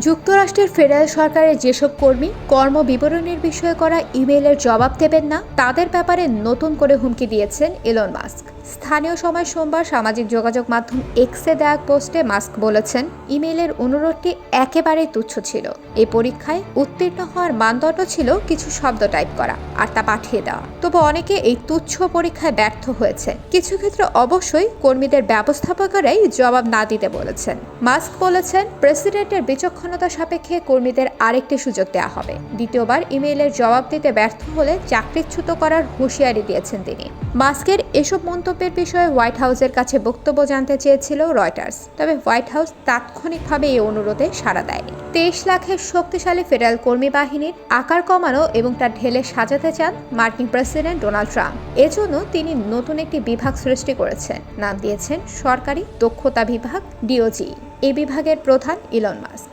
যুক্তরাষ্ট্রের ফেডারেল সরকারের যেসব কর্মী কর্মবিবরণীর বিষয়ে করা ইমেইলের জবাব দেবেন না তাদের ব্যাপারে নতুন করে হুমকি দিয়েছেন ইলন মাস্ক। স্থানীয় সময় সোমবার সামাজিক যোগাযোগ মাধ্যম এক্সে দেয়া এক পোস্টে মাস্ক বলেছেন, ইমেইলের অনুরোধটি একেবারেই তুচ্ছ ছিল। এই পরীক্ষায় উত্তীর্ণ হওয়ার মানদণ্ড ছিল কিছু শব্দ টাইপ করা আর তা পাঠিয়ে দেওয়া। তবে অনেকে এই তুচ্ছ পরীক্ষায় ব্যর্থ হয়েছে। কিছু ক্ষেত্রে অবশ্যই কর্মীদের ব্যবস্থাপকেরাই জবাব না দিতে বলেছেন। মাস্ক বলেছেন, প্রেসিডেন্টের বিচক্ষণতা সাপেক্ষে কর্মীদের আরেকটি সুযোগ দেওয়া হবে। দ্বিতীয়বার ইমেইলের জবাব দিতে ব্যর্থ হলে চাকরিচ্যুত করার হুঁশিয়ারি দিয়েছেন তিনি। মাস্কের এসব মন্তব্যের বিষয়ে হোয়াইট হাউসের কাছে বক্তব্য জানতে চেয়েছিল রয়টার্স, তবে হোয়াইট হাউস তাৎক্ষণিকভাবে এই অনুরোধে সাড়া দেয়নি। 23 লাখের শক্তিশালী ফেডারেল কর্মী বাহিনীর আকার কমানো এবং তা ঢেলে সাজাতে চান মার্কিন প্রেসিডেন্ট ডোনাল্ড ট্রাম্প। এজন্য তিনি নতুন একটি বিভাগ সৃষ্টি করেছেন, নাম দিয়েছেন সরকারি দক্ষতা বিভাগ, ডিওজি। এই বিভাগের প্রধান ইলন মাস্ক।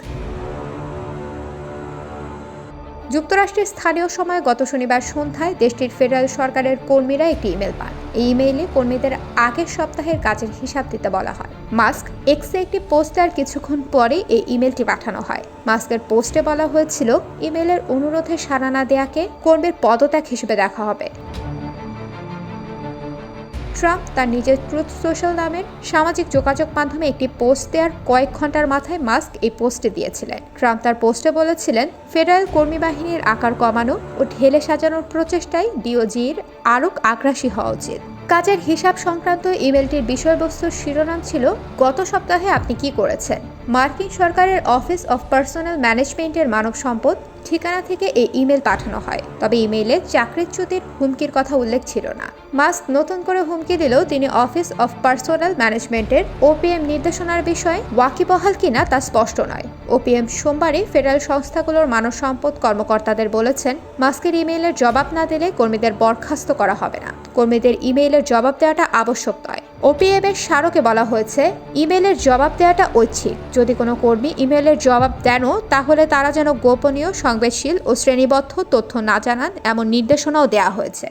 যুক্তরাষ্ট্রের স্থানীয় সময় গত শনিবার সন্ধ্যায় দেশটির ফেডারেল সরকারের কর্মীরা একটি ইমেল পান। এই ইমেইলে কর্মীদের আগের সপ্তাহের কাজের হিসাব দিতে বলা হয়। মাস্ক এক্সে একটি পোস্ট দেওয়ার কিছুক্ষণ পরে এই ইমেলটি পাঠানো হয়। মাস্কের পোস্টে বলা হয়েছিল, ইমেইলের অনুরোধে সাড়া না দেয়াকে কর্মীর পদত্যাগ হিসেবে দেখা হবে। ট্রাম্প তার নিজের ট্রুথ সোশ্যাল নামের সামাজিক যোগাযোগ মাধ্যমে একটি পোস্ট দেওয়ার কয়েক ঘন্টার মাথায় মাস্ক এই পোস্টে দিয়েছিলেন। ট্রাম্প তার পোস্টে বলেছিলেন, ফেডারেল কর্মী বাহিনীর আকার কমানো ও ঢেলে সাজানোর প্রচেষ্টায় ডিওজির আরও আগ্রাসী হওয়া উচিত। কাজের হিসাব সংক্রান্ত ইমেলটির বিষয়বস্তুর শিরোনাম ছিল, গত সপ্তাহে আপনি কি করেছেন। মার্কিন সরকারের অফিস অফ পার্সোনাল ম্যানেজমেন্টের মানব সম্পদ ঠিকানা থেকে এই ইমেল পাঠানো হয়, তবে ইমেইলে চাকরিচ্যুতির হুমকির কথা উল্লেখ ছিল না। মাস্ক নতুন করে হুমকি দিলেও তিনি অফিস অফ পার্সোনাল ম্যানেজমেন্টের ওপিএম নির্দেশনার বিষয়ে ওয়াকিবহাল কিনা তা স্পষ্ট নয়। ওপিএম সোমবারই ফেডারেল সংস্থাগুলোর মানব সম্পদ কর্মকর্তাদের বলেছেন, মাস্কের ইমেইলের জবাব না দিলে কর্মীদের বরখাস্ত করা হবে না। কর্মীদের ইমেইলের জবাব দেওয়াটা আবশ্যক নয়। ওপিএম এর স্মারকে বলা হয়েছে, ইমেইলের জবাব দেওয়াটা ঐচ্ছিক। যদি কোনো কর্মী ইমেইলের জবাব দেন তাহলে তারা যেন গোপনীয়, সংবেদনশীল ও শ্রেণীবদ্ধ তথ্য না জানান এমন নির্দেশনাও দেওয়া হয়েছে।